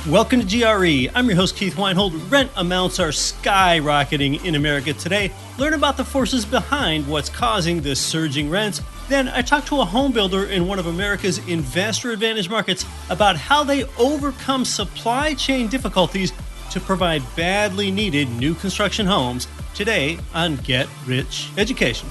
Welcome to GRE. I'm your host, Keith Weinhold. Rent amounts are skyrocketing in America today. Learn about the forces behind what's causing the surging rents. Then I talked to a home builder in one of America's investor advantage markets about how they overcome supply chain difficulties to provide badly needed new construction homes. Today on Get Rich Education.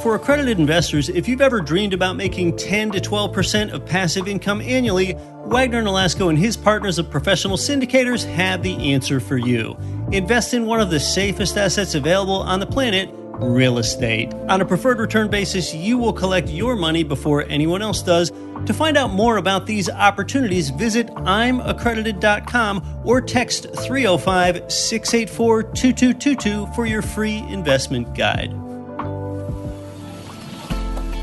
For accredited investors, if you've ever dreamed about making 10 to 12% of passive income annually, Wagner and Alasko and his partners of professional syndicators have the answer for you. Invest in one of the safest assets available on the planet, real estate. On a preferred return basis, you will collect your money before anyone else does. To find out more about these opportunities, visit I'mAccredited.com or text 305-684-2222 for your free investment guide.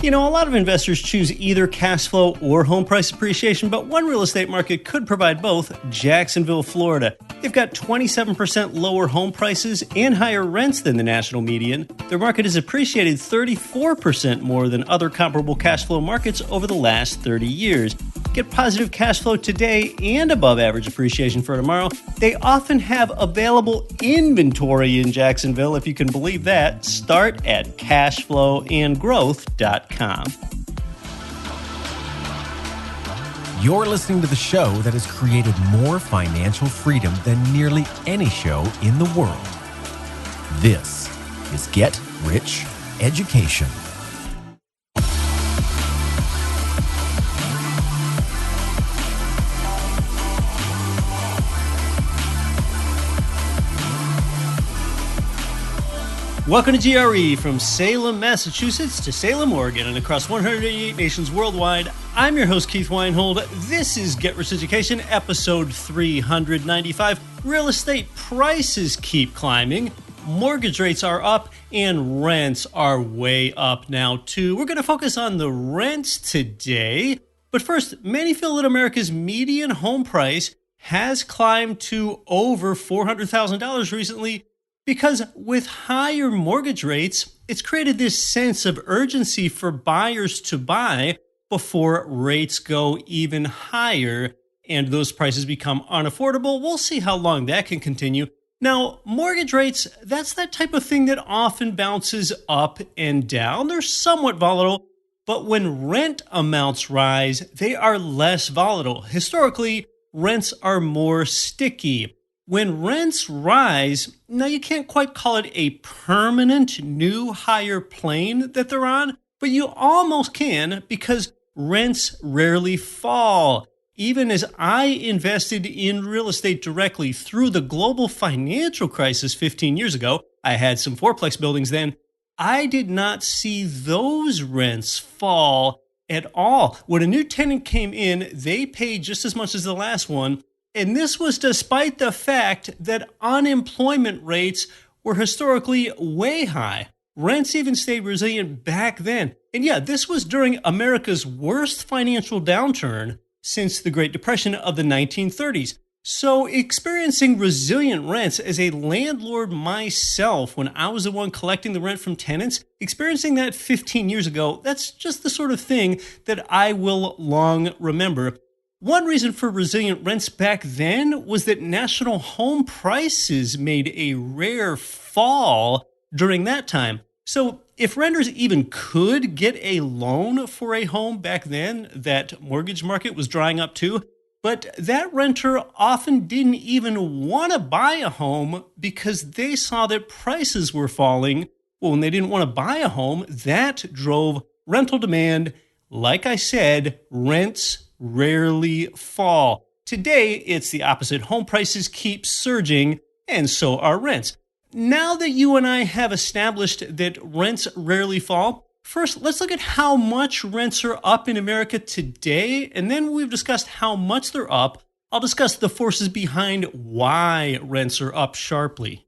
You know, a lot of investors choose either cash flow or home price appreciation, but one real estate market could provide both: Jacksonville, Florida. They've got 27% lower home prices and higher rents than the national median. Their market has appreciated 34% more than other comparable cash flow markets over the last 30 years. Get positive cash flow today and above average appreciation for tomorrow. They often have available inventory in Jacksonville, if you can believe that. Start at cashflowandgrowth.com. You're listening to the show that has created more financial freedom than nearly any show in the world. This is Get Rich Education. Welcome to GRE, from Salem, Massachusetts to Salem, Oregon, and across 188 nations worldwide. I'm your host, Keith Weinhold. This is Get Rich Education, episode 395. Real estate prices keep climbing, mortgage rates are up, and rents are way up now, too. We're going to focus on the rents today. But first, many feel that America's median home price has climbed to over $400,000 recently, because with higher mortgage rates, it's created this sense of urgency for buyers to buy before rates go even higher and those prices become unaffordable. We'll see how long that can continue. Now, mortgage rates, that's that type of thing that often bounces up and down. They're somewhat volatile, but when rent amounts rise, they are less volatile. Historically, rents are more sticky. When rents rise, now you can't quite call it a permanent new higher plane that they're on, but you almost can, because rents rarely fall. Even as I invested in real estate directly through the global financial crisis 15 years ago, I had some fourplex buildings then, I did not see those rents fall at all. When a new tenant came in, they paid just as much as the last one. And this was despite the fact that unemployment rates were historically way high. Rents even stayed resilient back then. And yeah, this was during America's worst financial downturn since the Great Depression of the 1930s. So experiencing resilient rents as a landlord myself, when I was the one collecting the rent from tenants, experiencing that 15 years ago, that's just the sort of thing that I will long remember. One reason for resilient rents back then was that national home prices made a rare fall during that time. So if renters even could get a loan for a home back then, that mortgage market was drying up too. But that renter often didn't even want to buy a home because they saw that prices were falling. Well, when they didn't want to buy a home, that drove rental demand. Like I said, rents rarely fall. Today, it's the opposite. Home prices keep surging, and so are rents. Now that you and I have established that rents rarely fall, first, let's look at how much rents are up in America today, and then we've discussed how much they're up. I'll discuss the forces behind why rents are up sharply.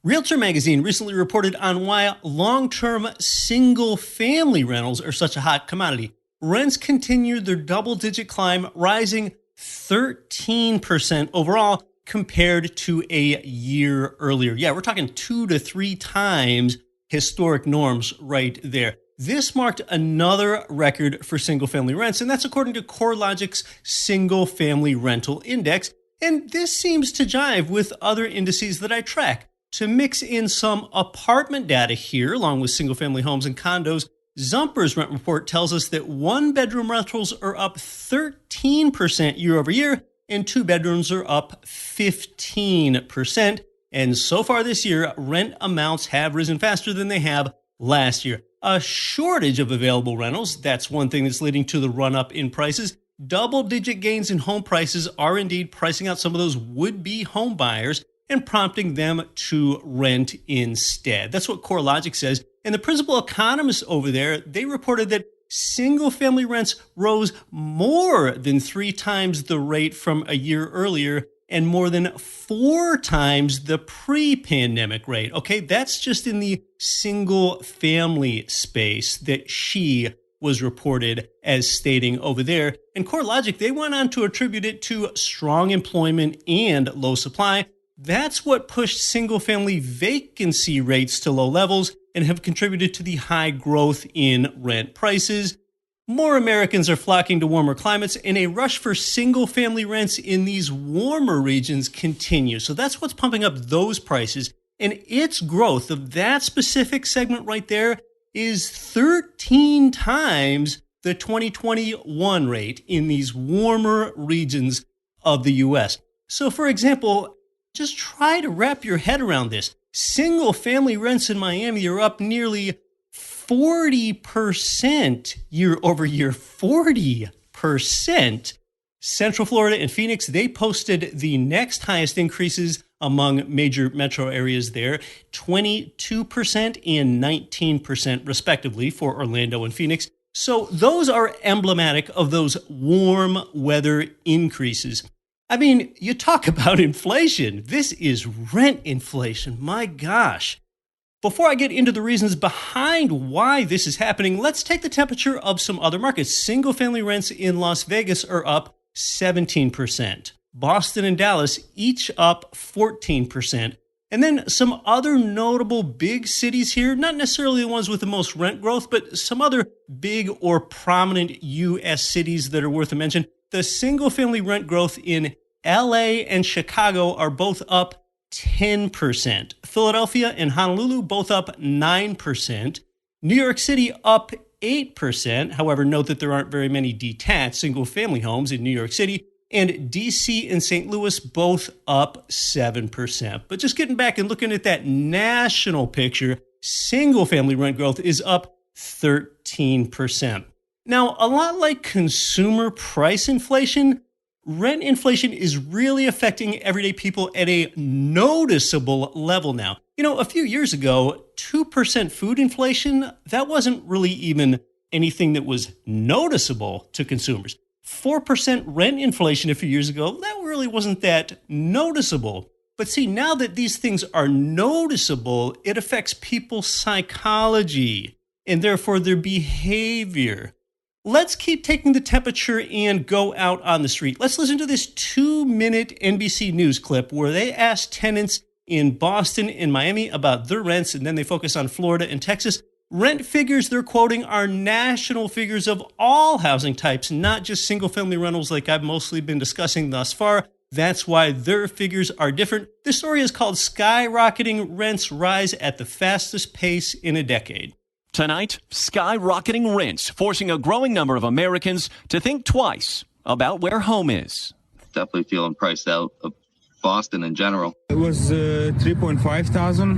Realtor Magazine recently reported on why long-term single-family rentals are such a hot commodity. Rents continued their double-digit climb, rising 13% overall compared to a year earlier. Yeah, we're talking 2 to 3 times historic norms right there. this marked another record for single-family rents, and that's according to CoreLogic's Single-Family Rental Index. And this seems to jive with other indices that I track. To mix in some apartment data here, along with single-family homes and condos, Zumper's rent report tells us that one-bedroom rentals are up 13% year over year, and two bedrooms are up 15%. And so far this year, rent amounts have risen faster than they have last year. A shortage of available rentals, that's one thing that's leading to the run-up in prices. Double-digit gains in home prices are indeed pricing out some of those would-be home buyers and prompting them to rent instead. That's what CoreLogic says. And the principal economists over there, they reported that single-family rents rose more than 3 times the rate from a year earlier and more than 4 times the pre-pandemic rate. Okay, that's just in the single-family space that she was reported as stating over there. And CoreLogic, they went on to attribute it to strong employment and low supply. That's what pushed single-family vacancy rates to low levels and have contributed to the high growth in rent prices. More Americans are flocking to warmer climates, and a rush for single-family rents in these warmer regions continues. So that's what's pumping up those prices. And its growth of that specific segment right there is 13 times the 2021 rate in these warmer regions of the U.S. So, for example, just try to wrap your head around this. Single-family rents in Miami are up nearly 40% year over year. 40%. Central Florida and Phoenix, they posted the next highest increases among major metro areas there, 22% and 19% respectively for Orlando and Phoenix. So those are emblematic of those warm weather increases. I mean, you talk about inflation. This is rent inflation. My gosh. Before I get into the reasons behind why this is happening, let's take the temperature of some other markets. Single-family rents in Las Vegas are up 17%. Boston and Dallas each up 14%. And then some other notable big cities here, not necessarily the ones with the most rent growth, but some other big or prominent U.S. cities that are worth a mention. The single-family rent growth in LA and Chicago are both up 10%. Philadelphia and Honolulu both up 9%. New York City up 8%. However, note that there aren't very many detached single-family homes in New York City. And DC and St. Louis both up 7%. But just getting back and looking at that national picture, single-family rent growth is up 13%. Now, a lot like consumer price inflation, rent inflation is really affecting everyday people at a noticeable level now. You know, a few years ago, 2% food inflation, that wasn't really even anything that was noticeable to consumers. 4% rent inflation a few years ago, that really wasn't that noticeable. But see, now that these things are noticeable, it affects people's psychology and therefore their behavior. Let's keep taking the temperature and go out on the street. Let's listen to this 2-minute NBC News clip where they ask tenants in Boston and Miami about their rents, and then they focus on Florida and Texas. Rent figures they're quoting are national figures of all housing types, not just single-family rentals like I've mostly been discussing thus far. That's why their figures are different. This story is called Skyrocketing Rents Rise at the Fastest Pace in a Decade. Tonight, skyrocketing rents forcing a growing number of Americans to think twice about where home is. Definitely feeling priced out of Boston in general. It was 3.5 thousand,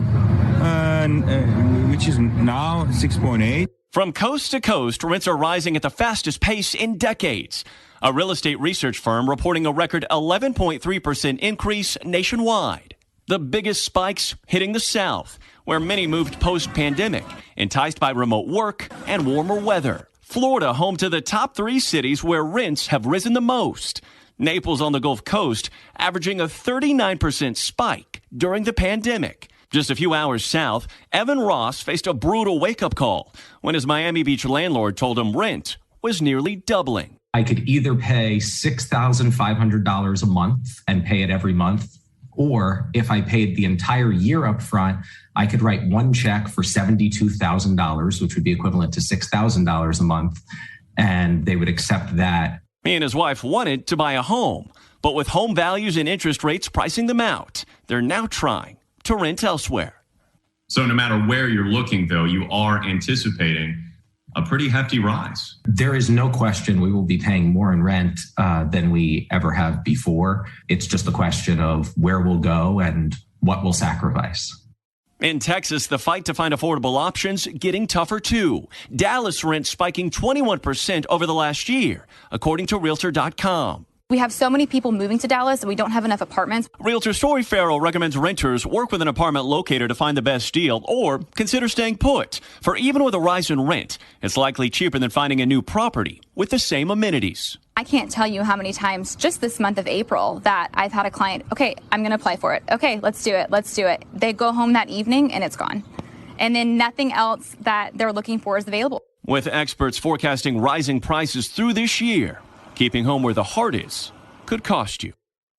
which is now 6.8. From coast to coast, rents are rising at the fastest pace in decades. A real estate research firm reporting a record 11.3% increase nationwide. The biggest spikes hitting the South, where many moved post-pandemic, enticed by remote work and warmer weather. Florida, home to the top 3 cities where rents have risen the most. Naples on the Gulf Coast, averaging a 39% spike during the pandemic. Just a few hours south, Evan Ross faced a brutal wake-up call when his Miami Beach landlord told him rent was nearly doubling. I could either pay $6,500 a month and pay it every month, Or if I paid the entire year up front, I could write one check for $72,000, which would be equivalent to $6,000 a month, and they would accept that. He and his wife wanted to buy a home, but with home values and interest rates pricing them out, they're now trying to rent elsewhere. So no matter where you're looking, though, you are anticipating a pretty hefty rise. There is no question we will be paying more in rent than we ever have before. It's just a question of where we'll go and what we'll sacrifice. In Texas, the fight to find affordable options getting tougher too. Dallas rent spiking 21% over the last year, according to Realtor.com. We have so many people moving to Dallas and we don't have enough apartments. Realtor Story Farrell recommends renters work with an apartment locator to find the best deal or consider staying put. For even with a rise in rent, it's likely cheaper than finding a new property with the same amenities. I can't tell you how many times just this month of April that I've had a client, okay, I'm going to apply for it. Okay, let's do it. They go home that evening and it's gone. And then nothing else that they're looking for is available. With experts forecasting rising prices through this year, keeping home where the heart is could cost you.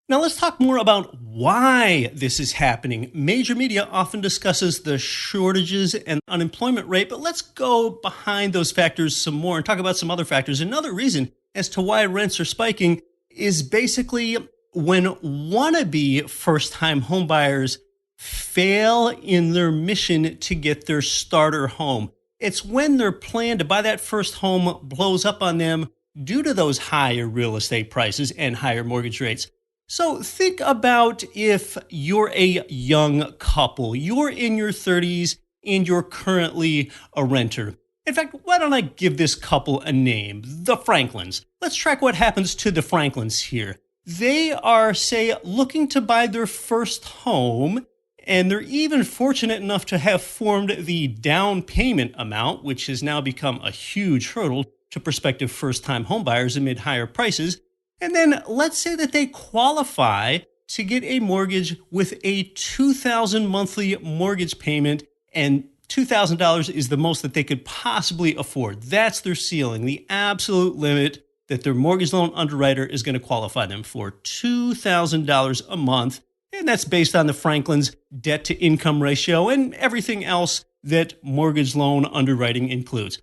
Now let's talk more about why this is happening. Major media often discusses the shortages and unemployment rate, but let's go behind those factors some more and talk about some other factors. Another reason as to why rents are spiking is basically when wannabe first-time homebuyers fail in their mission to get their starter home. It's when their plan to buy that first home blows up on them due to those higher real estate prices and higher mortgage rates. So think about if you're a young couple, you're in your 30s and you're currently a renter. In fact, why don't I give this couple a name? The Franklins. Let's track what happens to the Franklins here. They are, say, looking to buy their first home, and they're even fortunate enough to have formed the down payment amount, which has now become a huge hurdle to prospective first-time homebuyers amid higher prices. And then let's say that they qualify to get a mortgage with a $2,000 monthly mortgage payment, and $2,000 is the most that they could possibly afford. That's their ceiling, the absolute limit that their mortgage loan underwriter is going to qualify them for, $2,000 a month. And that's based on the Franklin's debt-to-income ratio and everything else that mortgage loan underwriting includes.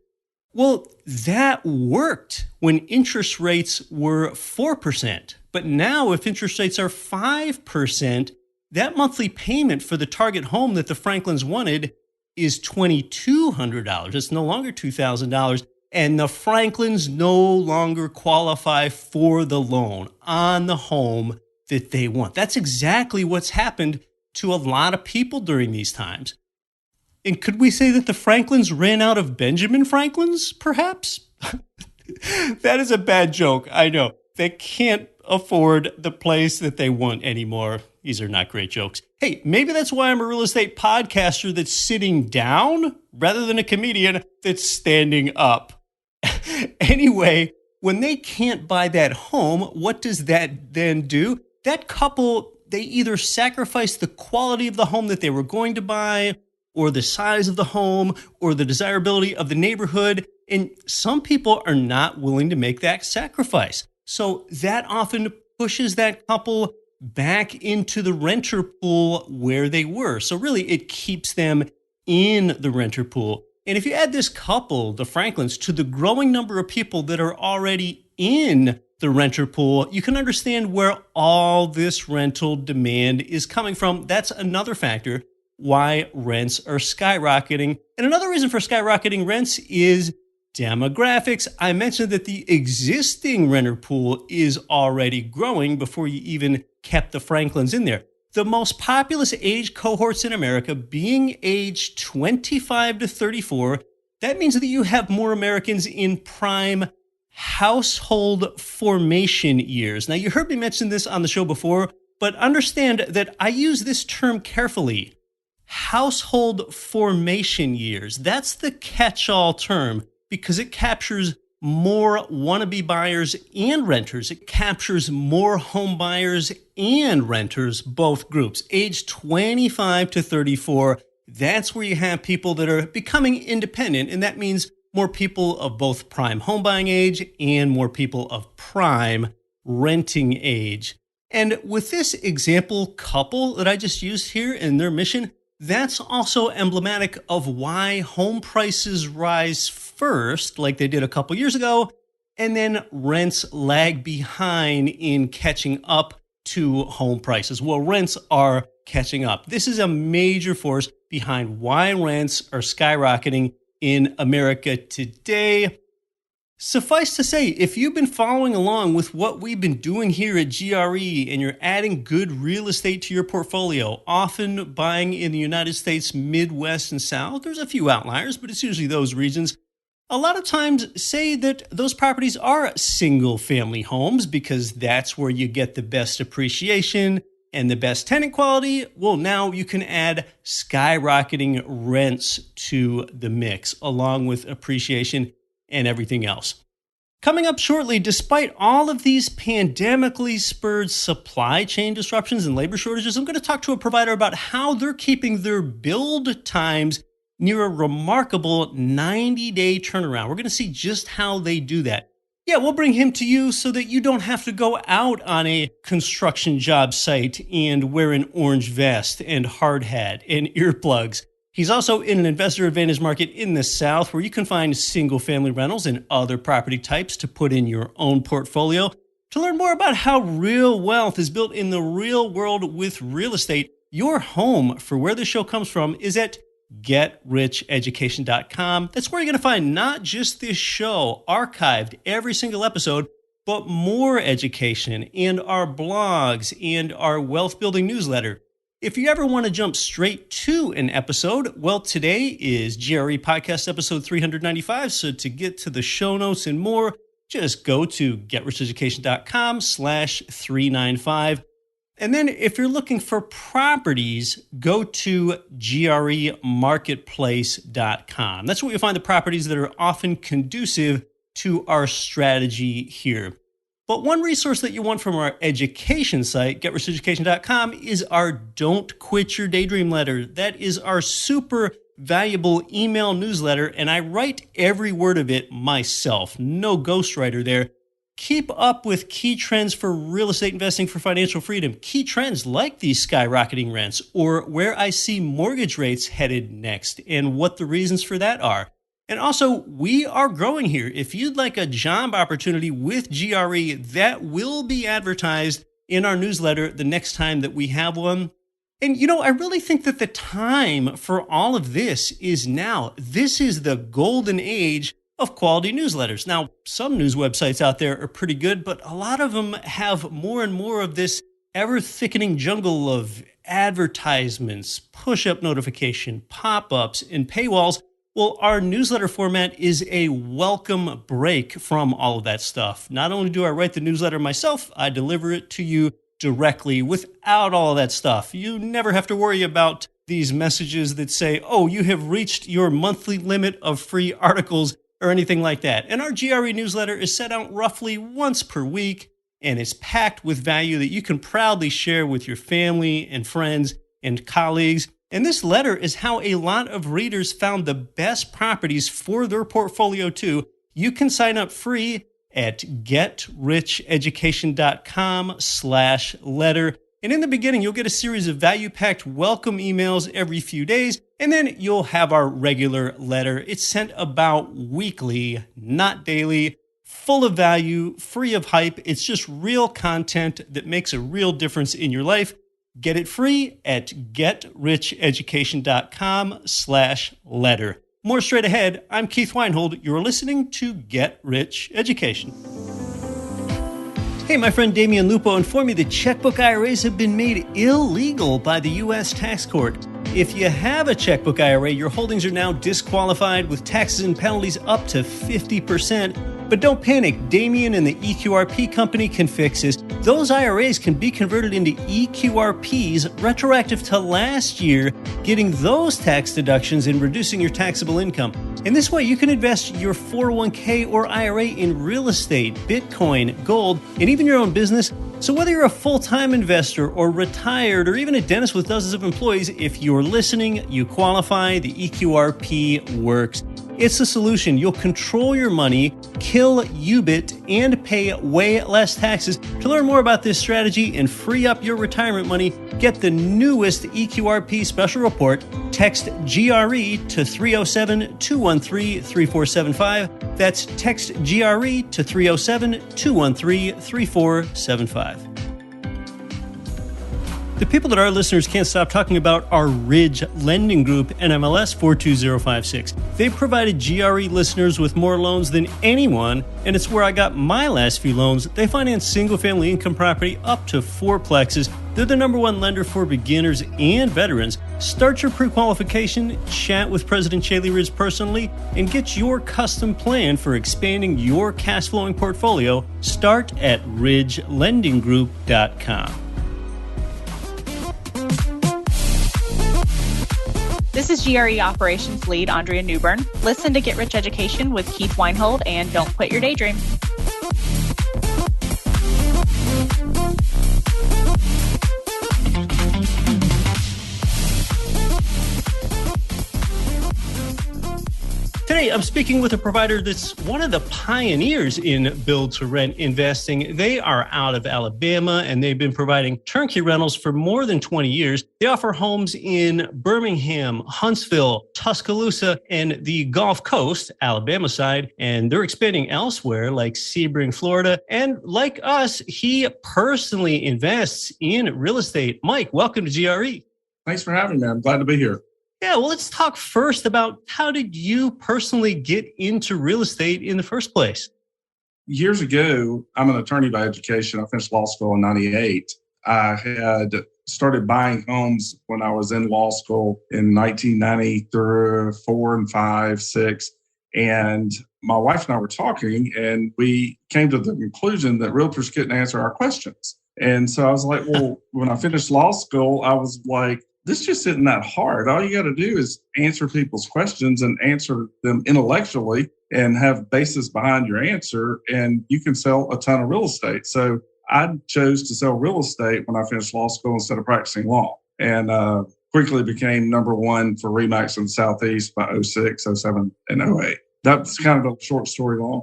Well, that worked when interest rates were 4%. But now if interest rates are 5%, that monthly payment for the target home that the Franklins wanted is $2,200. It's no longer $2,000. And the Franklins no longer qualify for the loan on the home that they want. That's exactly what's happened to a lot of people during these times. And could we say that the Franklins ran out of Benjamin Franklins, perhaps? That is a bad joke, I know. They can't afford the place that they want anymore. These are not great jokes. Hey, maybe that's why I'm a real estate podcaster that's sitting down rather than a comedian that's standing up. Anyway, when they can't buy that home, what does that then do? That couple, they either sacrifice the quality of the home that they were going to buy, or the size of the home, or the desirability of the neighborhood. And some people are not willing to make that sacrifice. So that often pushes that couple back into the renter pool where they were. So really, it keeps them in the renter pool. And if you add this couple, the Franklins, to the growing number of people that are already in the renter pool, you can understand where all this rental demand is coming from. That's another factor why rents are skyrocketing. And another reason for skyrocketing rents is demographics. I mentioned that the existing renter pool is already growing before you even kept the Franklins in there. The most populous age cohorts in America being age 25 to 34, that means that you have more Americans in prime household formation years. Now, you heard me mention this on the show before, but understand that I use this term carefully. Household formation years. That's the catch-all term because it captures more wannabe buyers and renters. It captures more home buyers and renters, both groups. Age 25 to 34, that's where you have people that are becoming independent, and that means more people of both prime home buying age and more people of prime renting age. And with this example couple that I just used here and their mission, that's also emblematic of why home prices rise first, like they did a couple years ago, and then rents lag behind in catching up to home prices. Well, rents are catching up. This is a major force behind why rents are skyrocketing in America today. Suffice to say, if you've been following along with what we've been doing here at GRE and you're adding good real estate to your portfolio, often buying in the United States, Midwest and South, there's a few outliers, but it's usually those regions. A lot of times say that those properties are single family homes because that's where you get the best appreciation and the best tenant quality. Well, now you can add skyrocketing rents to the mix along with appreciation and everything else. Coming up shortly, despite all of these pandemically spurred supply chain disruptions and labor shortages, I'm going to talk to a provider about how they're keeping their build times near a remarkable 90-day turnaround. We're going to see just how they do that. Yeah, we'll bring him to you so that you don't have to go out on a construction job site and wear an orange vest and hard hat and earplugs. He's also in an investor advantage market in the South where you can find single-family rentals and other property types to put in your own portfolio. To learn more about how real wealth is built in the real world with real estate, your home for where the show comes from is at GetRichEducation.com. That's where you're going to find not just this show archived every single episode, but more education and our blogs and our wealth building newsletter. If you ever want to jump straight to an episode, well, today is GRE Podcast episode 395. So to get to the show notes and more, just go to GetRichEducation.com/395. And then if you're looking for properties, go to GREmarketplace.com. That's where you'll find the properties that are often conducive to our strategy here. But one resource that you want from our education site, GetRichEducation.com, is our Don't Quit Your Daydream letter. That is our super valuable email newsletter, and I write every word of it myself. No ghostwriter there. Keep up with key trends for real estate investing for financial freedom. Key trends like these skyrocketing rents or where I see mortgage rates headed next and what the reasons for that are. And also, we are growing here. If you'd like a job opportunity with GRE, that will be advertised in our newsletter the next time that we have one. And, I really think that the time for all of this is now. This is the golden age of quality newsletters. Now, some news websites out there are pretty good, but a lot of them have more and more of this ever-thickening jungle of advertisements, push-up notification, pop-ups, and paywalls. Well, our newsletter format is a welcome break from all of that stuff. Not only do I write the newsletter myself, I deliver it to you directly without all of that stuff. You never have to worry about these messages that say, oh, you have reached your monthly limit of free articles or anything like that. And our GRE newsletter is sent out roughly once per week, and it's packed with value that you can proudly share with your family and friends and colleagues. And this letter is how a lot of readers found the best properties for their portfolio too. You can sign up free at GetRichEducation.com/letter. And in the beginning, you'll get a series of value-packed welcome emails every few days, and then you'll have our regular letter. It's sent about weekly, not daily, full of value, free of hype. It's just real content that makes a real difference in your life. Get it free at GetRichEducation.com/letter. More straight ahead. I'm Keith Weinhold. You're listening to Get Rich Education. Hey, my friend Damian Lupo informed me that checkbook IRAs have been made illegal by the U.S. tax court. If you have a checkbook IRA, your holdings are now disqualified with taxes and penalties up to 50%. But don't panic. Damian and the EQRP company can fix this. Those IRAs can be converted into EQRPs retroactive to last year, getting those tax deductions and reducing your taxable income. And this way, you can invest your 401k or IRA in real estate, Bitcoin, gold, and even your own business. So whether you're a full-time investor or retired or even a dentist with dozens of employees, if you're listening, you qualify, the EQRP works. It's a solution. You'll control your money, kill UBIT, and pay way less taxes. To learn more about this strategy and free up your retirement money, get the newest EQRP special report. Text GRE to 307-213-3475. That's text GRE to 307-213-3475. The people that our listeners can't stop talking about are Ridge Lending Group, NMLS 42056. They've provided GRE listeners with more loans than anyone, and it's where I got my last few loans. They finance single-family income property up to 4plexes. They're the number one lender for beginners and veterans. Start your pre-qualification, chat with President Chaley Ridge personally, and get your custom plan for expanding your cash-flowing portfolio. Start at ridgelendinggroup.com. This is GRE Operations Lead Andrea Newbern. Listen to Get Rich Education with Keith Weinhold and don't quit your daydream. Today, I'm speaking with a provider that's one of the pioneers in build-to-rent investing. They are out of Alabama, and they've been providing turnkey rentals for more than 20 years. They offer homes in Birmingham, Huntsville, Tuscaloosa, and the Gulf Coast, Alabama side, and they're expanding elsewhere like Sebring, Florida. And like us, he personally invests in real estate. Mike, welcome to GRE. Thanks for having me. I'm glad to be here. Yeah, well, let's talk first about how did you personally get into real estate in the first place? Years ago, I'm an attorney by education. I finished law school in 98. I had started buying homes when I was in law school in 1994 and 5, 6. And my wife and I were talking, and we came to the conclusion that realtors couldn't answer our questions. And so I was like, well, when I finished law school, I was like, this just isn't that hard. All you got to do is answer people's questions and answer them intellectually and have basis behind your answer, and you can sell a ton of real estate. So I chose to sell real estate when I finished law school instead of practicing law, and quickly became number one for RE/MAX in the Southeast by 06, 07, and 08. That's kind of a short story long.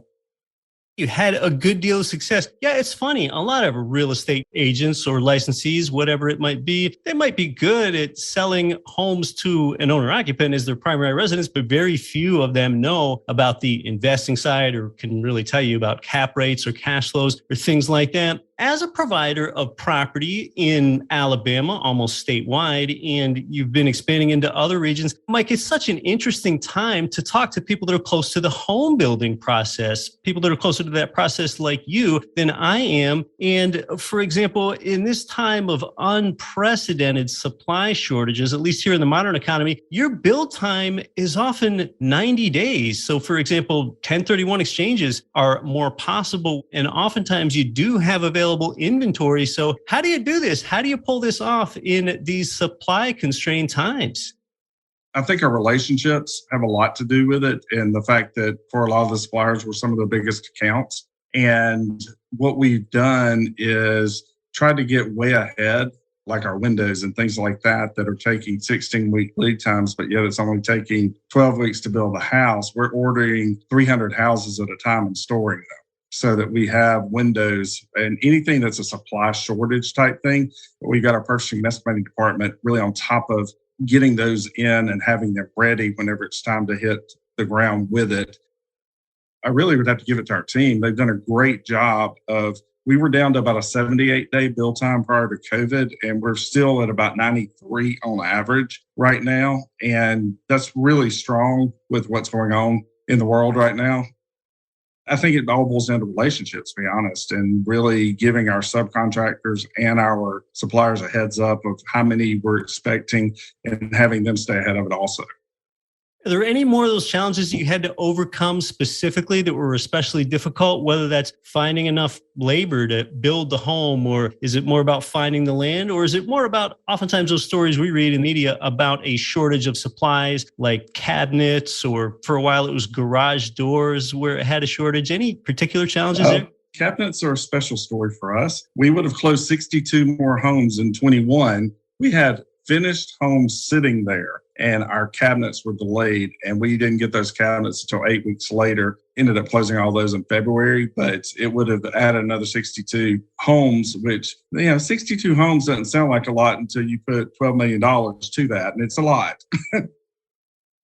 You had a good deal of success. Yeah, it's funny. A lot of real estate agents or licensees, whatever it might be, they might be good at selling homes to an owner-occupant as their primary residence, but very few of them know about the investing side or can really tell you about cap rates or cash flows or things like that. As a provider of property in Alabama, almost statewide, and you've been expanding into other regions, Mike, it's such an interesting time to talk to people that are close to the home building process, people that are closer to that process like you than I am. And for example, in this time of unprecedented supply shortages, at least here in the modern economy, your build time is often 90 days. So for example, 1031 exchanges are more possible, and oftentimes you do have available inventory. So how do you do this? How do you pull this off in these supply constrained times? I think our relationships have a lot to do with it, and the fact that for a lot of the suppliers, we're some of the biggest accounts. And what we've done is try to get way ahead, like our windows and things like that are taking 16-week lead times, but yet it's only taking 12 weeks to build a house. We're ordering 300 houses at a time and storing them, so that we have windows and anything that's a supply shortage type thing. We've got our purchasing and estimating department really on top of getting those in and having them ready whenever it's time to hit the ground with it. I really would have to give it to our team. They've done a great job we were down to about a 78-day build time prior to COVID, and we're still at about 93 on average right now. And that's really strong with what's going on in the world right now. I think it all boils down to relationships, to be honest, and really giving our subcontractors and our suppliers a heads up of how many we're expecting and having them stay ahead of it also. Are there any more of those challenges that you had to overcome specifically that were especially difficult, whether that's finding enough labor to build the home, or is it more about finding the land, or is it more about oftentimes those stories we read in the media about a shortage of supplies like cabinets, or for a while it was garage doors where it had a shortage? Any particular challenges there? Cabinets are a special story for us. We would have closed 62 more homes in 21. We had finished homes sitting there and our cabinets were delayed, and we didn't get those cabinets until 8 weeks later. Ended up closing all those in February, but it would have added another 62 homes, which, 62 homes doesn't sound like a lot until you put $12 million to that, and it's a lot.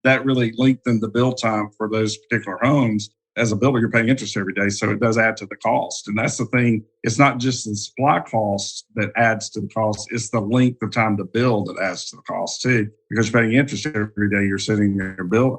That really lengthened the build time for those particular homes. As a builder, you're paying interest every day, so it does add to the cost. And that's the thing. It's not just the supply cost that adds to the cost. It's the length of time to build that adds to the cost, too, because you're paying interest every day you're sitting there building.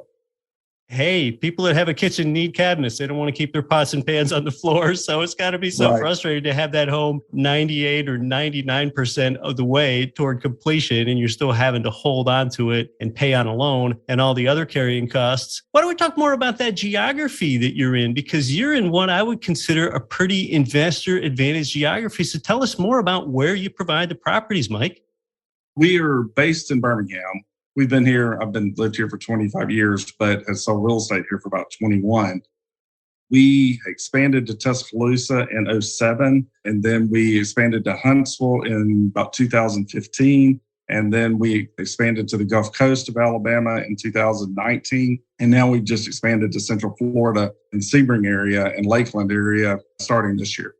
Hey, people that have a kitchen need cabinets. They don't want to keep their pots and pans on the floor. So it's got to be so frustrating to have that home 98 or 99% of the way toward completion, and you're still having to hold on to it and pay on a loan and all the other carrying costs. Why don't we talk more about that geography that you're in? Because you're in what I would consider a pretty investor advantage geography. So tell us more about where you provide the properties, Mike. We are based in Birmingham. We've been here. I've lived here for 25 years, but have sold real estate here for about 21. We expanded to Tuscaloosa in 2007, and then we expanded to Huntsville in about 2015. And then we expanded to the Gulf Coast of Alabama in 2019. And now we've just expanded to Central Florida and Sebring area and Lakeland area starting this year.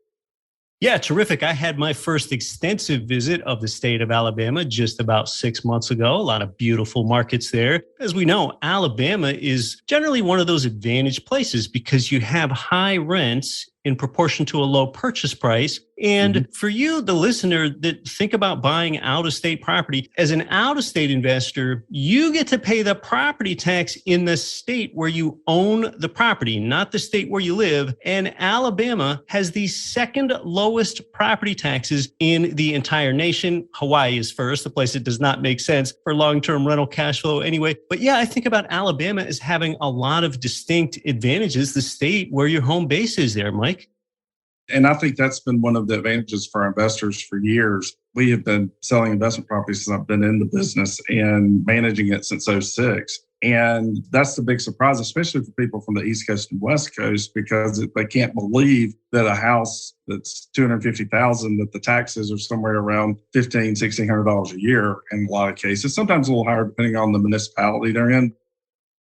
Yeah, terrific. I had my first extensive visit of the state of Alabama just about 6 months ago. A lot of beautiful markets there. As we know, Alabama is generally one of those advantaged places because you have high rents in proportion to a low purchase price. And for you, the listener that think about buying out-of-state property, as an out-of-state investor, you get to pay the property tax in the state where you own the property, not the state where you live. And Alabama has the second lowest property taxes in the entire nation. Hawaii is first, the place that does not make sense for long-term rental cash flow anyway. But yeah, I think about Alabama as having a lot of distinct advantages, the state where your home base is there, Mike. And I think that's been one of the advantages for our investors for years. We have been selling investment properties since I've been in the business and managing it since 2006. And that's the big surprise, especially for people from the East Coast and West Coast, because they can't believe that a house that's $250,000, that the taxes are somewhere around $1,500, $1,600 a year in a lot of cases, sometimes a little higher depending on the municipality they're in.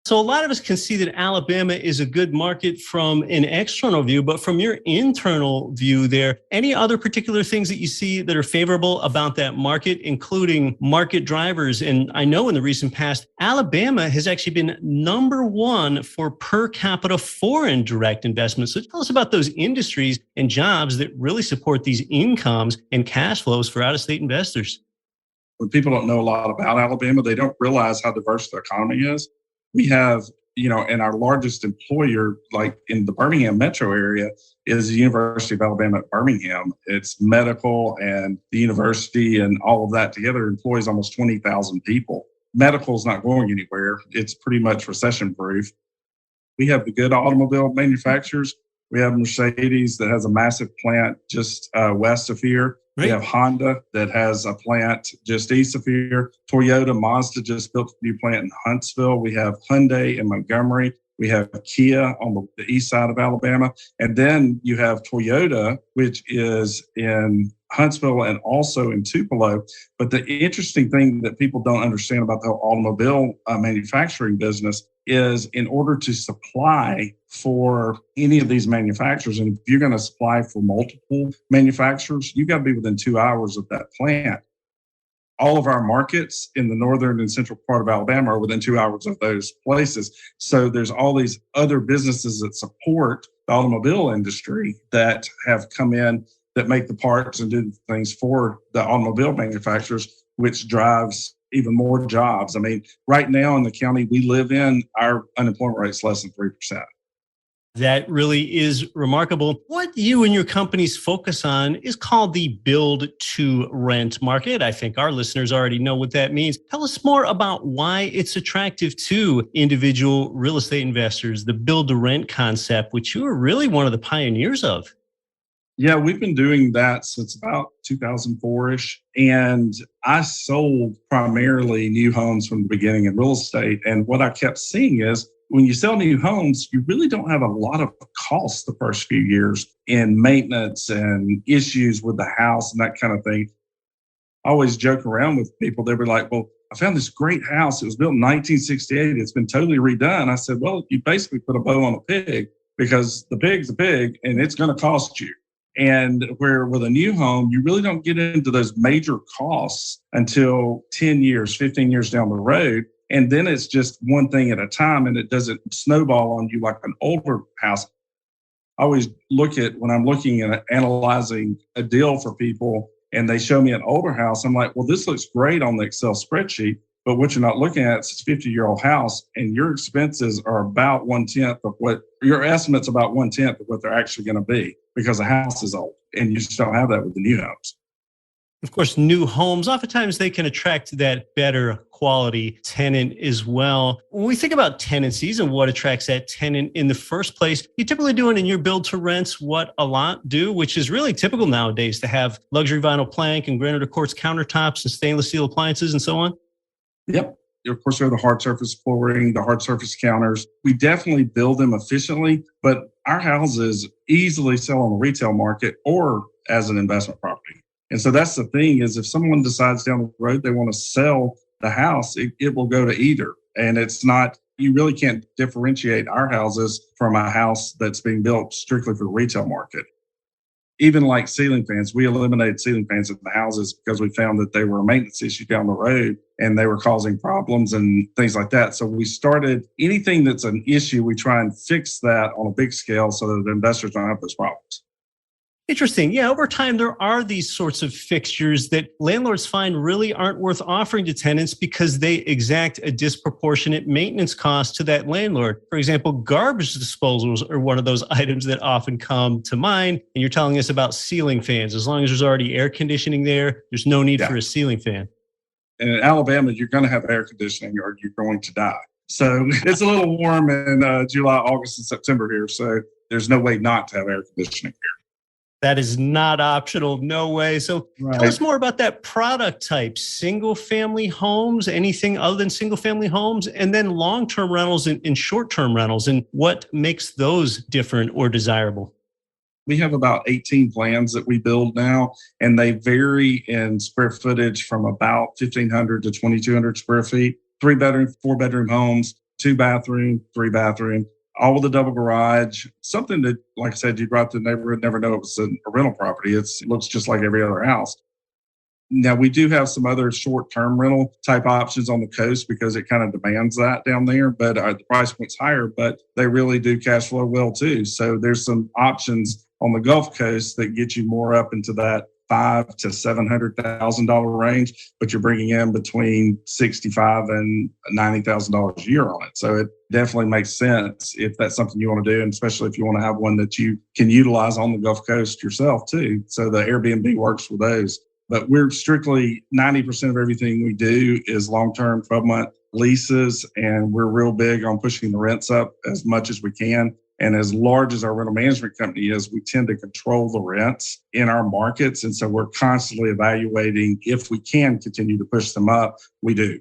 So a lot of us can see that Alabama is a good market from an external view, but from your internal view there, any other particular things that you see that are favorable about that market, including market drivers? And I know in the recent past, Alabama has actually been number one for per capita foreign direct investments. So tell us about those industries and jobs that really support these incomes and cash flows for out-of-state investors. When people don't know a lot about Alabama, they don't realize how diverse the economy is. We have, and our largest employer, like in the Birmingham metro area, is the University of Alabama at Birmingham. It's medical, and the university and all of that together employs almost 20,000 people. Medical is not going anywhere. It's pretty much recession proof. We have the good automobile manufacturers. We have Mercedes that has a massive plant just west of here. Right. We have Honda that has a plant just east of here. Toyota, Mazda just built a new plant in Huntsville. We have Hyundai in Montgomery. We have Kia on the east side of Alabama. And then you have Toyota, which is in Huntsville and also in Tupelo. But the interesting thing that people don't understand about the automobile manufacturing business is in order to supply for any of these manufacturers, and if you're going to supply for multiple manufacturers, you've got to be within 2 hours of that plant. All of our markets in the northern and central part of Alabama are within 2 hours of those places. So there's all these other businesses that support the automobile industry that have come in that make the parts and do things for the automobile manufacturers, which drives even more jobs. I mean, right now in the county we live in, our unemployment rate is less than 3%. That really is remarkable. What you and your companies focus on is called the build to rent market. I think our listeners already know what that means. Tell us more about why it's attractive to individual real estate investors, the build to rent concept, which you are really one of the pioneers of. Yeah, we've been doing that since about 2004-ish. And I sold primarily new homes from the beginning in real estate. And what I kept seeing is when you sell new homes, you really don't have a lot of costs the first few years in maintenance and issues with the house and that kind of thing. I always joke around with people. They were like, well, I found this great house. It was built in 1968. It's been totally redone. I said, well, you basically put a bow on a pig because the pig's a pig and it's going to cost you. And where with a new home, you really don't get into those major costs until 10 years, 15 years down the road. And then it's just one thing at a time and it doesn't snowball on you like an older house. I always look at when I'm looking at analyzing a deal for people and they show me an older house, I'm like, well, this looks great on the Excel spreadsheet, but what you're not looking at is a 50-year-old house and your expenses are about 1/10 of what your estimate's about 1/10 of what they're actually going to be because the house is old and you just don't have that with the new homes. Of course, new homes, oftentimes they can attract that better quality tenant as well. When we think about tenancies and what attracts that tenant in the first place, you're typically doing in your build to rents what a lot do, which is really typical nowadays to have luxury vinyl plank and granite quartz countertops and stainless steel appliances and so on. Yep. Of course, there are the hard surface flooring, the hard surface counters. We definitely build them efficiently, but our houses easily sell on the retail market or as an investment property. And so that's the thing is if someone decides down the road they want to sell the house, it will go to either. And it's not, you really can't differentiate our houses from a house that's being built strictly for the retail market. Even like ceiling fans, we eliminated ceiling fans in the houses because we found that they were a maintenance issue down the road and they were causing problems and things like that. So we started anything that's an issue, we try and fix that on a big scale so that the investors don't have those problems. Interesting. Yeah, over time, there are these sorts of fixtures that landlords find really aren't worth offering to tenants because they exact a disproportionate maintenance cost to that landlord. For example, garbage disposals are one of those items that often come to mind. And you're telling us about ceiling fans. As long as there's already air conditioning there, there's no need for a ceiling fan. And in Alabama, you're going to have air conditioning or you're going to die. So it's a little warm in July, August, and September here. So there's no way not to have air conditioning here. That is not optional. No way. So Tell us more about that product type, single family homes, anything other than single family homes, and then long-term rentals and short-term rentals, and what makes those different or desirable. We have about 18 plans that we build now, and they vary in square footage from about 1,500 to 2,200 square feet, 3-bedroom, 4-bedroom homes, 2-bathroom, 3-bathroom. All with a double garage, something that, like I said, you'd ride through the neighborhood, never know it was a rental property. It looks just like every other house. Now, we do have some other short-term rental type options on the coast because it kind of demands that down there, but the price point's higher, but they really do cash flow well too. So there's some options on the Gulf Coast that get you more up into that $500,000 to $700,000 range, but you're bringing in between $65,000 and $90,000 a year on it. So it definitely makes sense if that's something you want to do, and especially if you want to have one that you can utilize on the Gulf Coast yourself too. So the Airbnb works with those. But we're strictly 90% of everything we do is long-term 12-month leases, and we're real big on pushing the rents up as much as we can. And as large as our rental management company is, we tend to control the rents in our markets. And so we're constantly evaluating if we can continue to push them up. We do.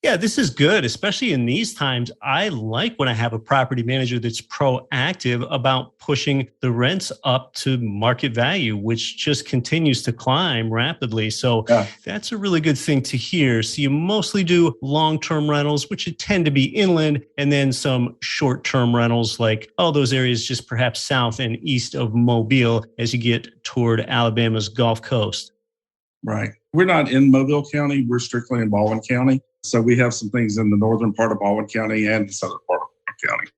Yeah, this is good, especially in these times. I like when I have a property manager that's proactive about pushing the rents up to market value, which just continues to climb rapidly. So that's a really good thing to hear. So you mostly do long-term rentals, which tend to be inland, and then some short-term rentals like all those areas just perhaps south and east of Mobile as you get toward Alabama's Gulf Coast. Right. We're not in Mobile County. We're strictly in Baldwin County. So we have some things in the northern part of Baldwin County and the southern part of Baldwin County.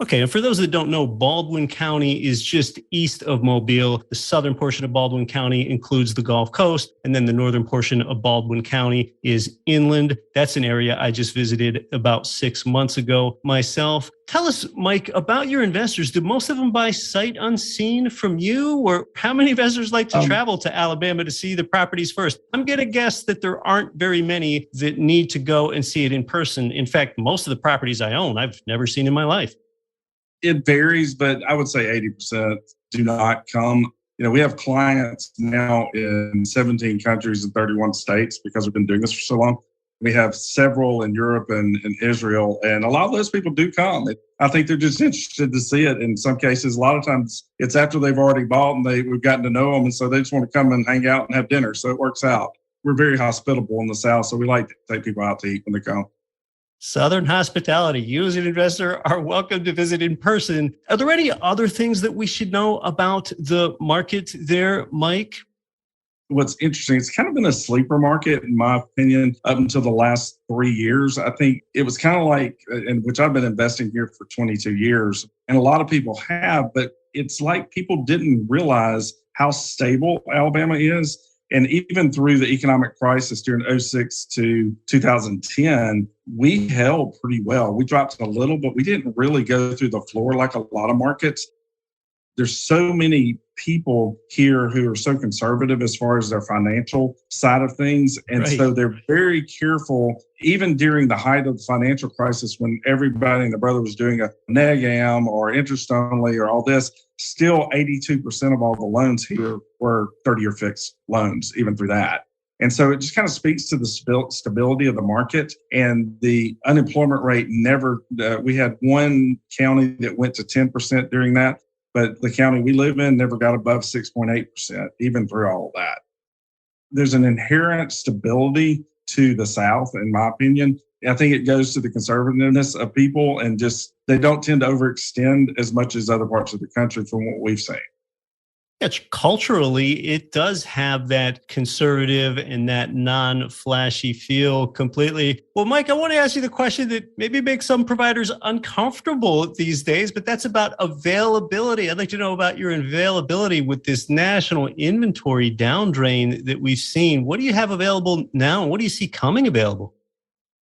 Okay, and for those that don't know, Baldwin County is just east of Mobile. The southern portion of Baldwin County includes the Gulf Coast, and then the northern portion of Baldwin County is inland. That's an area I just visited about 6 months ago myself. Tell us, Mike, about your investors. Do most of them buy sight unseen from you, or how many investors like to travel to Alabama to see the properties first? I'm going to guess that there aren't very many that need to go and see it in person. In fact, most of the properties I own, I've never seen in my life. It varies, but I would say 80% do not come. You know, we have clients now in 17 countries and 31 states because we've been doing this for so long. We have several in Europe and in Israel, and a lot of those people do come. I think they're just interested to see it. In some cases, a lot of times it's after they've already bought and we've gotten to know them, and so they just want to come and hang out and have dinner. So it works out. we're very hospitable in the South, so we like to take people out to eat when they come. Southern hospitality. You as an investor are welcome to visit in person. Are there any other things that we should know about the market there, Mike? What's interesting, it's kind of been a sleeper market, in my opinion, up until the last 3 years. I think it was kind of like, in which I've been investing here for 22 years, and a lot of people have, but it's like people didn't realize how stable Alabama is. And even through the economic crisis during 2006 to 2010, we held pretty well. We dropped a little, but we didn't really go through the floor like a lot of markets. There's so many people here who are so conservative as far as their financial side of things. And so they're very careful, even during the height of the financial crisis when everybody and their brother was doing a neg am or interest only or all this, still 82% of all the loans here were 30-year fixed loans, even through that. And so it just kind of speaks to the stability of the market, and the unemployment rate never, we had one county that went to 10% during that, but the county we live in never got above 6.8%, even through all of that. There's an inherent stability to the South, in my opinion. I think it goes to the conservativeness of people, and just they don't tend to overextend as much as other parts of the country from what we've seen. Culturally, it does have that conservative and that non-flashy feel completely. Well, Mike, I want to ask you the question that maybe makes some providers uncomfortable these days, but that's about availability. I'd like to know about your availability with this national inventory downdrain that we've seen. What do you have available now? And what do you see coming available?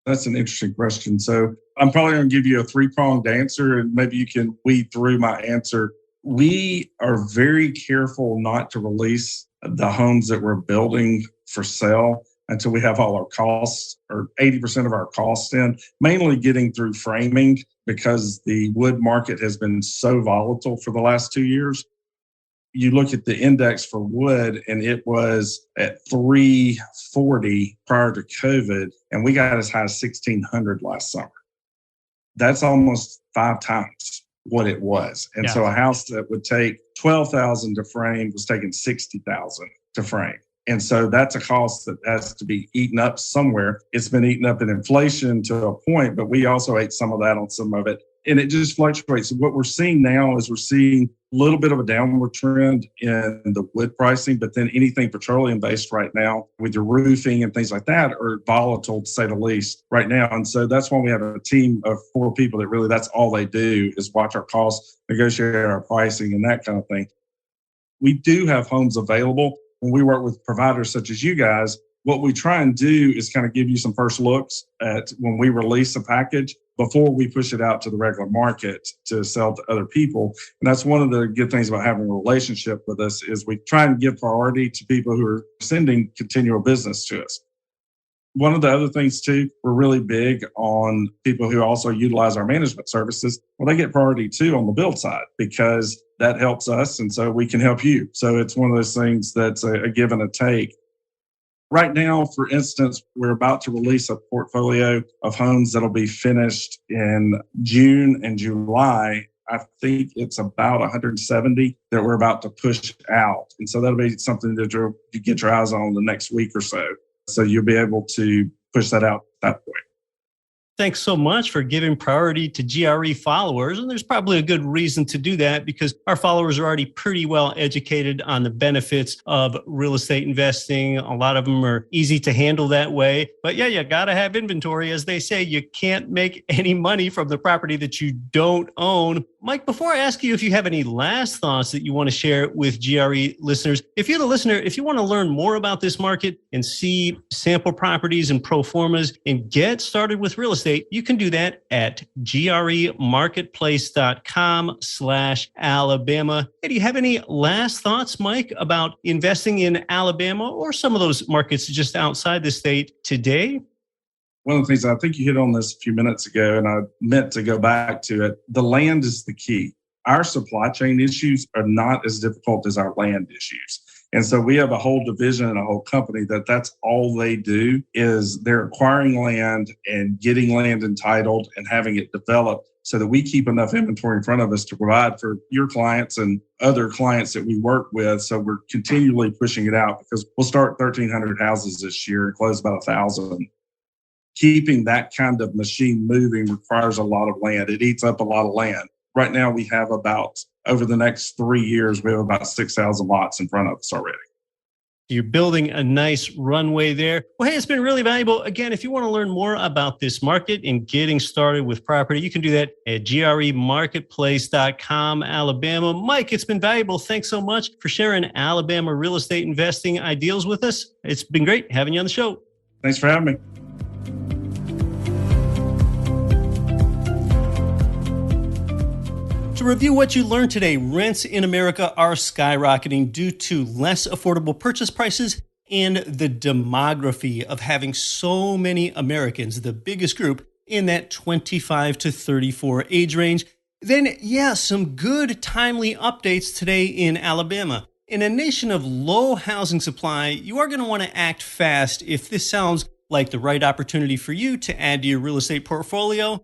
That's an interesting question. So I'm probably going to give you a three-pronged answer, and maybe you can weed through my answer. We are very careful not to release the homes that we're building for sale until we have all our costs, or 80% of our costs in, mainly getting through framing, because the wood market has been so volatile for the last 2 years. You look at the index for wood, and it was at 340 prior to COVID, and we got as high as 1,600 last summer. That's almost 5 times what it was. And so a house that would take $12,000 to frame was taking $60,000 to frame. And so that's a cost that has to be eaten up somewhere. It's been eaten up in inflation to a point, but we also ate some of that on some of it. And it just fluctuates. What we're seeing now is we're seeing a little bit of a downward trend in the wood pricing, but then anything petroleum based right now with your roofing and things like that are volatile, to say the least, right now. And so that's why we have a team of 4 people that really, that's all they do is watch our costs, negotiate our pricing, and that kind of thing. We do have homes available. When we work with providers such as you guys, what we try and do is kind of give you some first looks at when we release a package before we push it out to the regular market to sell to other people. And that's one of the good things about having a relationship with us, is we try and give priority to people who are sending continual business to us. One of the other things too, we're really big on people who also utilize our management services. Well, they get priority too on the build side, because that helps us, and so we can help you. So it's one of those things that's a give and a take. Right now, for instance, we're about to release a portfolio of homes that'll be finished in June and July. I think it's about 170 that we're about to push out. And so that'll be something that you get your eyes on the next week or so. So you'll be able to push that out at that point. Thanks so much for giving priority to GRE followers. And there's probably a good reason to do that, because our followers are already pretty well educated on the benefits of real estate investing. A lot of them are easy to handle that way. But yeah, you got to have inventory. As they say, you can't make any money from the property that you don't own. Mike, before I ask you if you have any last thoughts that you want to share with GRE listeners, if you're the listener, if you want to learn more about this market and see sample properties and pro formas and get started with real estate, you can do that at gremarketplace.com/Alabama. Hey, do you have any last thoughts, Mike, about investing in Alabama or some of those markets just outside the state today? One of the things, I think you hit on this a few minutes ago, and I meant to go back to it, the land is the key. Our supply chain issues are not as difficult as our land issues. And so we have a whole division and a whole company that's all they do, is they're acquiring land and getting land entitled and having it developed so that we keep enough inventory in front of us to provide for your clients and other clients that we work with. So we're continually pushing it out because we'll start 1,300 houses this year and close about 1,000. Keeping that kind of machine moving requires a lot of land. It eats up a lot of land. Right now, we have over the next 3 years, we have about 6,000 lots in front of us already. You're building a nice runway there. Well, hey, it's been really valuable. Again, if you want to learn more about this market and getting started with property, you can do that at gremarketplace.com, Alabama. Mike, it's been valuable. Thanks so much for sharing Alabama real estate investing ideals with us. It's been great having you on the show. Thanks for having me. To review what you learned today, rents in America are skyrocketing due to less affordable purchase prices and the demography of having so many Americans, the biggest group in that 25 to 34 age range. Then, some good timely updates today in Alabama. In a nation of low housing supply, you are going to want to act fast if this sounds like the right opportunity for you to add to your real estate portfolio.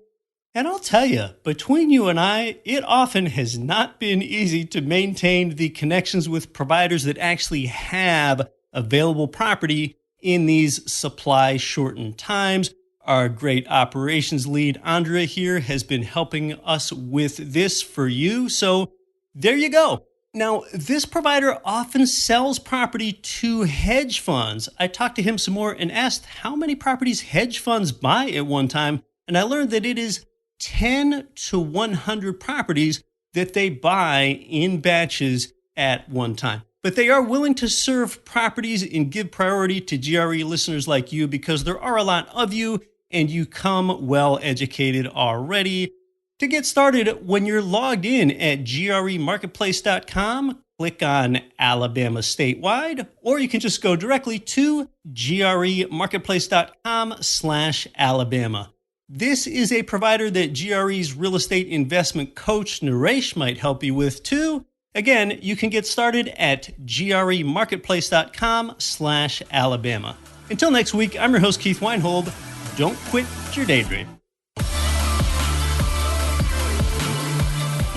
And I'll tell you, between you and I, it often has not been easy to maintain the connections with providers that actually have available property in these supply-shortened times. Our great operations lead, Andrea here, has been helping us with this for you. So there you go. Now, this provider often sells property to hedge funds. I talked to him some more and asked how many properties hedge funds buy at one time, and I learned that it is 10 to 100 properties that they buy in batches at one time. But they are willing to serve properties and give priority to GRE listeners like you because there are a lot of you and you come well educated already. To get started, when you're logged in at gremarketplace.com, click on Alabama statewide, or you can just go directly to gremarketplace.com/Alabama. This is a provider that GRE's real estate investment coach, Naresh, might help you with too. Again, you can get started at gremarketplace.com/Alabama. Until next week, I'm your host, Keith Weinhold. Don't quit your daydream.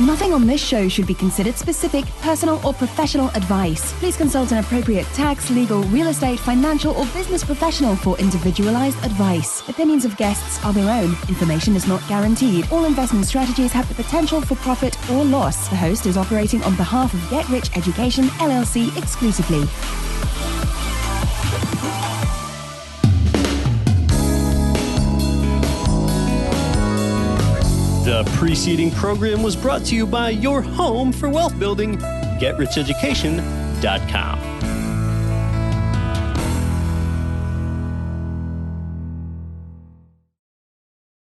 Nothing on this show should be considered specific, personal, or professional advice. Please consult an appropriate tax, legal, real estate, financial, or business professional for individualized advice. Opinions of guests are their own. Information is not guaranteed. All investment strategies have the potential for profit or loss. The host is operating on behalf of Get Rich Education, LLC exclusively. The preceding program was brought to you by your home for wealth building, GetRichEducation.com.